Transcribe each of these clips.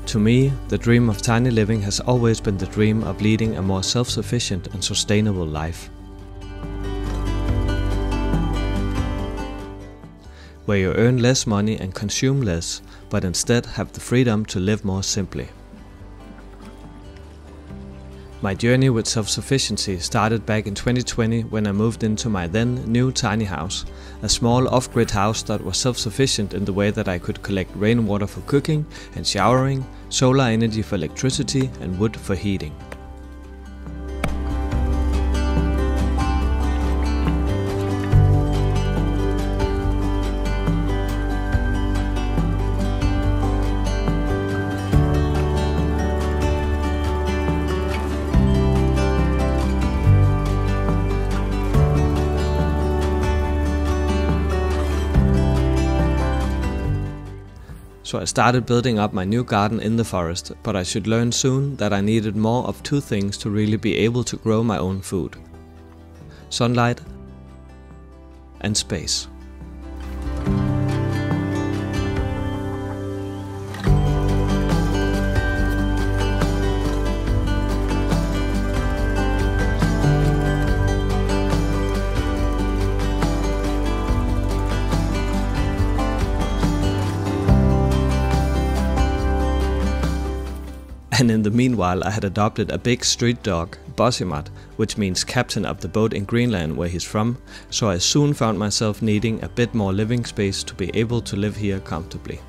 To me, the dream of tiny living has always been the dream of leading a more self-sufficient and sustainable life. Where you earn less money and consume less, but instead have the freedom to live more simply. My journey with self-sufficiency started back in 2020 when I moved into my then new tiny house, a small off-grid house that was self-sufficient in the way that I could collect rainwater for cooking and showering, solar energy for electricity and wood for heating. So I started building up my new garden in the forest, but I should learn soon that I needed more of two things to really be able to grow my own food: sunlight and space. And in the meanwhile I had adopted a big street dog, Bosimat, which means captain of the boat in Greenland where he's from, so I soon found myself needing a bit more living space to be able to live here comfortably.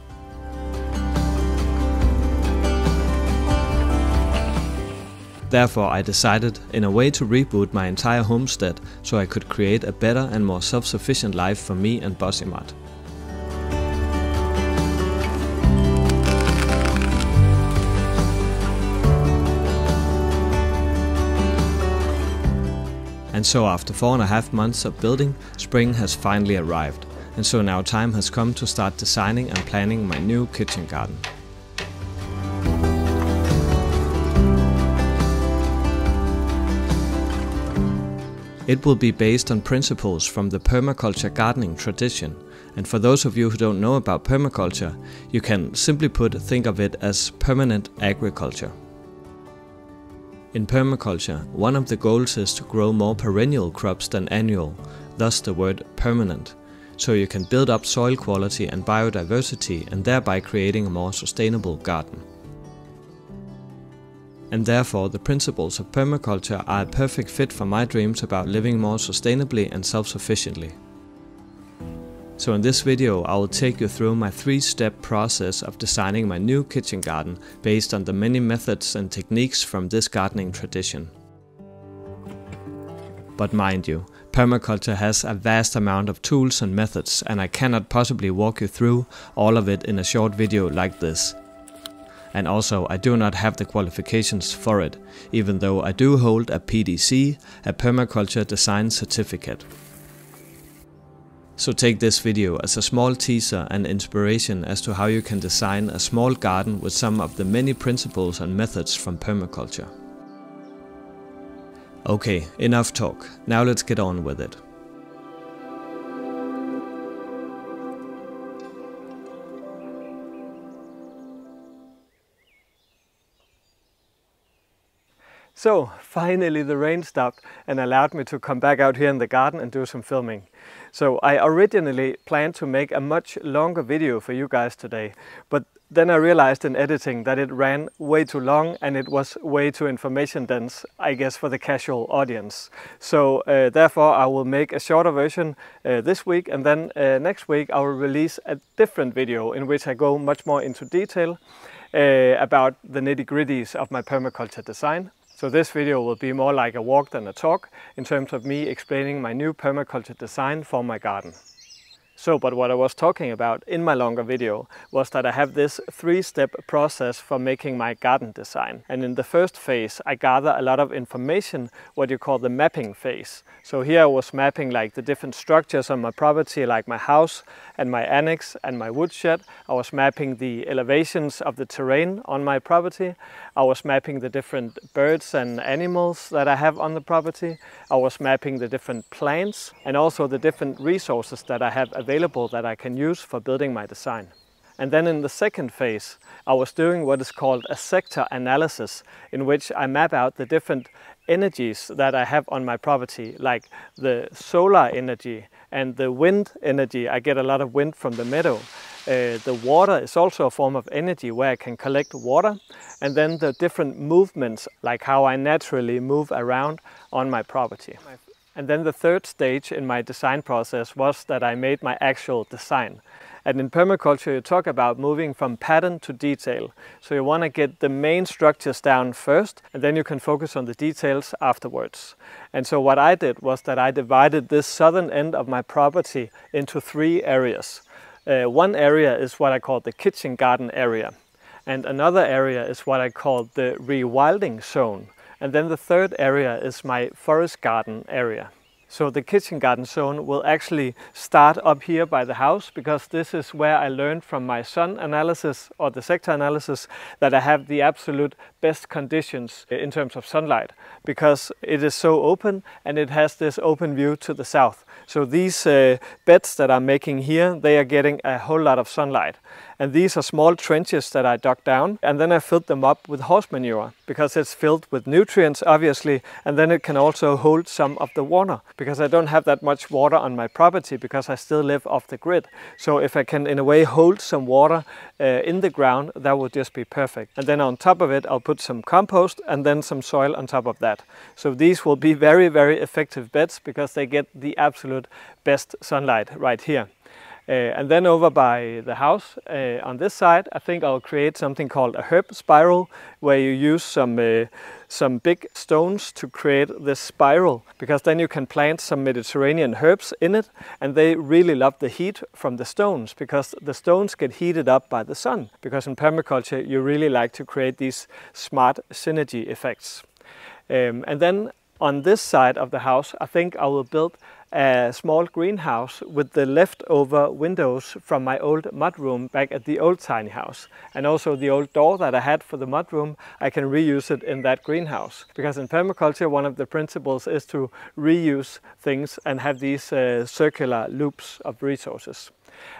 Therefore I decided in a way to reboot my entire homestead so I could create a better and more self-sufficient life for me and Bosimat. And so after 4.5 months of building, spring has finally arrived, and so now time has come to start designing and planning my new kitchen garden. It will be based on principles from the permaculture gardening tradition, and for those of you who don't know about permaculture, you can simply think of it as permanent agriculture. In permaculture, one of the goals is to grow more perennial crops than annual, thus the word permanent, so you can build up soil quality and biodiversity and thereby creating a more sustainable garden. And therefore the principles of permaculture are a perfect fit for my dreams about living more sustainably and self-sufficiently. So in this video I will take you through my 3-step process of designing my new kitchen garden based on the many methods and techniques from this gardening tradition. But mind you, permaculture has a vast amount of tools and methods, and I cannot possibly walk you through all of it in a short video like this. And also I do not have the qualifications for it, even though I do hold a PDC, a permaculture design certificate. So take this video as a small teaser and inspiration as to how you can design a small garden with some of the many principles and methods from permaculture. Okay, enough talk, now let's get on with it. So finally the rain stopped and allowed me to come back out here in the garden and do some filming. So I originally planned to make a much longer video for you guys today, but then I realized in editing that it ran way too long and it was way too information dense, I guess, for the casual audience. So therefore I will make a shorter version this week, and then next week I will release a different video in which I go much more into detail about the nitty-gritties of my permaculture design. So this video will be more like a walk than a talk in terms of me explaining my new permaculture design for my garden. But what I was talking about in my longer video was that I have this 3-step process for making my garden design. And in the first phase, I gather a lot of information, what you call the mapping phase. So here I was mapping like the different structures on my property, like my house and my annex and my woodshed. I was mapping the elevations of the terrain on my property. I was mapping the different birds and animals that I have on the property. I was mapping the different plants and also the different resources that I have available that I can use for building my design. And then in the second phase, I was doing what is called a sector analysis, in which I map out the different energies that I have on my property, like the solar energy and the wind energy. I get a lot of wind from the meadow. The water is also a form of energy where I can collect water. And then the different movements, like how I naturally move around on my property. And then the third stage in my design process was that I made my actual design. And in permaculture, you talk about moving from pattern to detail. So you want to get the main structures down first, and then you can focus on the details afterwards. And so what I did was that I divided this southern end of my property into 3 areas. One area is what I call the kitchen garden area. And another area is what I call the rewilding zone. And then the third area is my forest garden area. So the kitchen garden zone will actually start up here by the house, because this is where I learned from my sun analysis or the sector analysis that I have the absolute best conditions in terms of sunlight, because it is so open and it has this open view to the south. So these beds that I'm making here, they are getting a whole lot of sunlight. And these are small trenches that I dug down, and then I filled them up with horse manure, because it's filled with nutrients, obviously, and then it can also hold some of the water, because I don't have that much water on my property, because I still live off the grid. So if I can, in a way, hold some water in the ground, that would just be perfect. And then on top of it, I'll put some compost and then some soil on top of that. So these will be very, very effective beds, because they get the absolute best sunlight right here. And then over by the house on this side, I think I'll create something called a herb spiral, where you use some big stones to create this spiral, because then you can plant some Mediterranean herbs in it, and they really love the heat from the stones, because the stones get heated up by the sun, because in permaculture you really like to create these smart synergy effects. And then on this side of the house, I think I will build a small greenhouse with the leftover windows from my old mudroom back at the old tiny house. And also the old door that I had for the mudroom, I can reuse it in that greenhouse. Because in permaculture, one of the principles is to reuse things and have these circular loops of resources.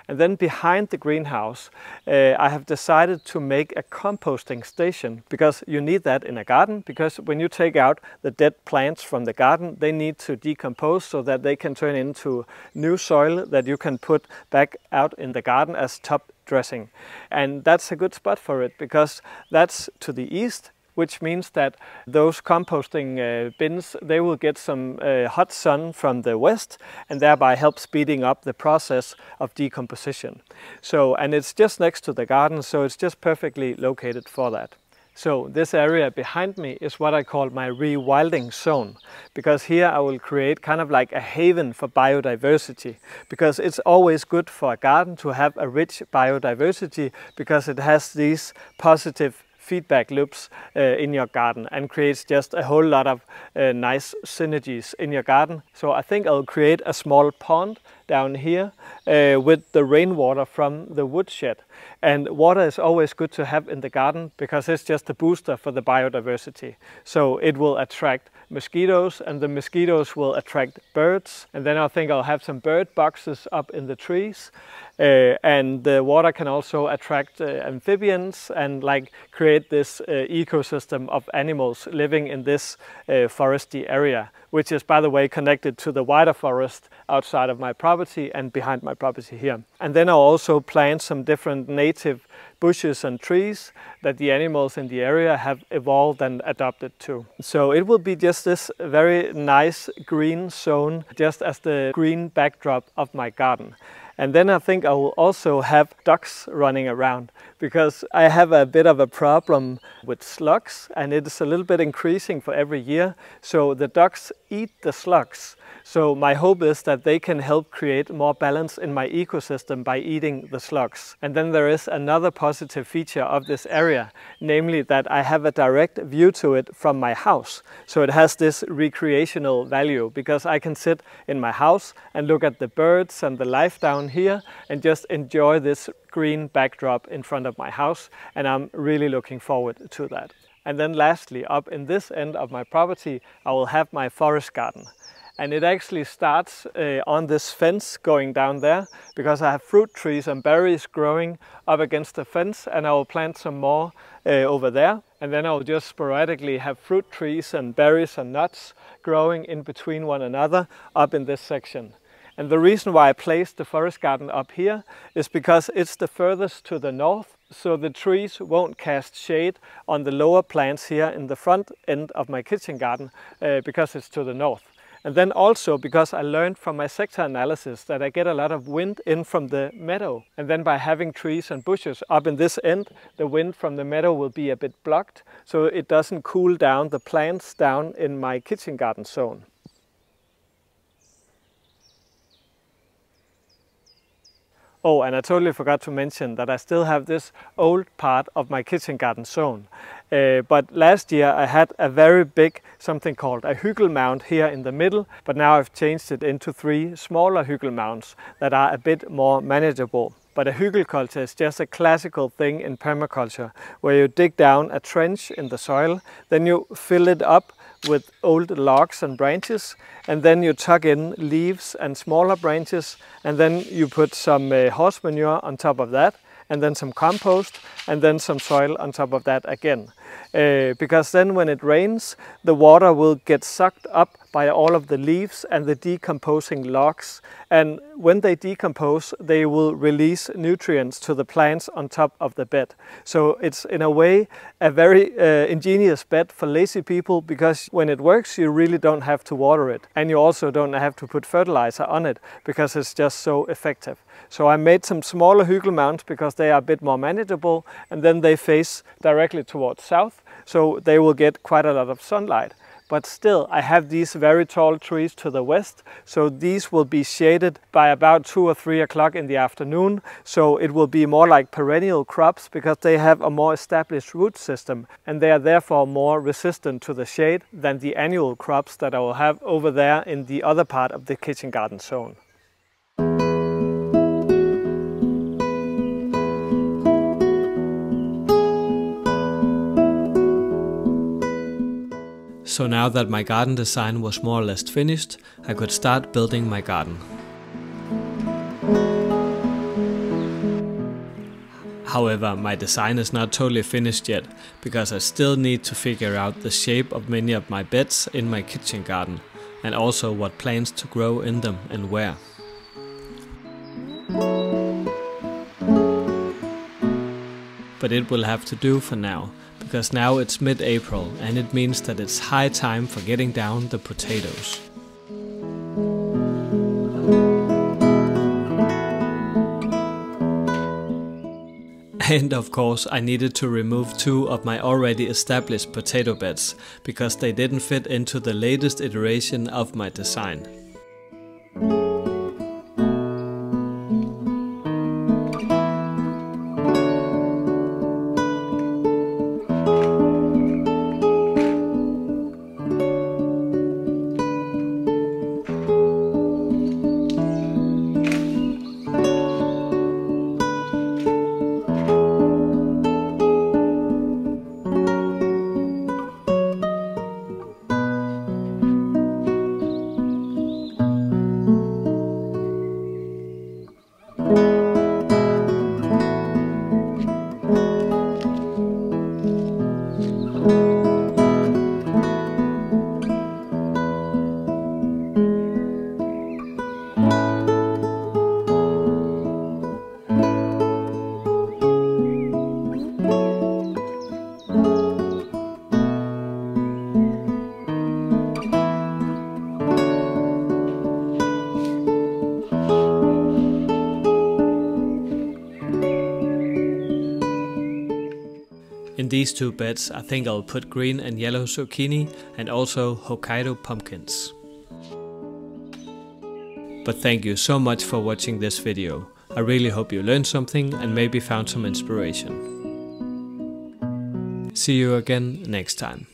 And then behind the greenhouse, I have decided to make a composting station, because you need that in a garden, because when you take out the dead plants from the garden, they need to decompose so that they can turn into new soil that you can put back out in the garden as top dressing. And that's a good spot for it, because that's to the east, which means that those composting bins, they will get some hot sun from the west, and thereby help speeding up the process of decomposition. So, and it's just next to the garden, so it's just perfectly located for that. So this area behind me is what I call my rewilding zone, because here I will create kind of like a haven for biodiversity, because it's always good for a garden to have a rich biodiversity, because it has these positive feedback loops in your garden and creates just a whole lot of nice synergies in your garden. So I think I'll create a small pond down here with the rainwater from the woodshed. And water is always good to have in the garden, because it's just a booster for the biodiversity. So it will attract mosquitoes, and the mosquitoes will attract birds. And then I think I'll have some bird boxes up in the trees. And the water can also attract amphibians and like create this ecosystem of animals living in this foresty area, which is, by the way, connected to the wider forest outside of my property and behind my property here. And then I'll also plant some different native bushes and trees that the animals in the area have evolved and adopted to. So it will be just this very nice green zone, just as the green backdrop of my garden. And then I think I will also have ducks running around, because I have a bit of a problem with slugs, and it is a little bit increasing for every year. So the ducks eat the slugs. So my hope is that they can help create more balance in my ecosystem by eating the slugs. And then there is another positive feature of this area, namely that I have a direct view to it from my house. So it has this recreational value, because I can sit in my house and look at the birds and the life down here and just enjoy this green backdrop in front of my house. And I'm really looking forward to that. And then lastly, up in this end of my property, I will have my forest garden. And it actually starts on this fence going down there, because I have fruit trees and berries growing up against the fence, and I will plant some more over there. And then I'll just sporadically have fruit trees and berries and nuts growing in between one another up in this section. And the reason why I placed the forest garden up here is because it's the furthest to the north, so the trees won't cast shade on the lower plants here in the front end of my kitchen garden because it's to the north. And then also because I learned from my sector analysis that I get a lot of wind in from the meadow. And then by having trees and bushes up in this end, the wind from the meadow will be a bit blocked, so it doesn't cool down the plants down in my kitchen garden zone. Oh, and I totally forgot to mention that I still have this old part of my kitchen garden zone. But last year I had a very big something called a hygge mound here in the middle, but now I've changed it into 3 smaller hygge mounds that are a bit more manageable. But a hygge culture is just a classical thing in permaculture, where you dig down a trench in the soil, then you fill it up with old logs and branches, and then you tuck in leaves and smaller branches, and then you put some horse manure on top of that, and then some compost, and then some soil on top of that again. Because then when it rains, the water will get sucked up by all of the leaves and the decomposing logs. And when they decompose, they will release nutrients to the plants on top of the bed. So it's in a way a very ingenious bed for lazy people, because when it works, you really don't have to water it. And you also don't have to put fertilizer on it, because it's just so effective. So I made some smaller hygge mounds because they are a bit more manageable, and then they face directly towards south, so they will get quite a lot of sunlight. But still, I have these very tall trees to the west, so these will be shaded by about 2 or 3 o'clock in the afternoon. So it will be more like perennial crops, because they have a more established root system, and they are therefore more resistant to the shade than the annual crops that I will have over there in the other part of the kitchen garden zone. So now that my garden design was more or less finished, I could start building my garden. However, my design is not totally finished yet, because I still need to figure out the shape of many of my beds in my kitchen garden, and also what plants to grow in them and where. But it will have to do for now, because now it's mid-April, and it means that it's high time for getting down the potatoes. And of course I needed to remove 2 of my already established potato beds, because they didn't fit into the latest iteration of my design. In these 2 beds I think I'll put green and yellow zucchini and also Hokkaido pumpkins. But thank you so much for watching this video. I really hope you learned something and maybe found some inspiration. See you again next time.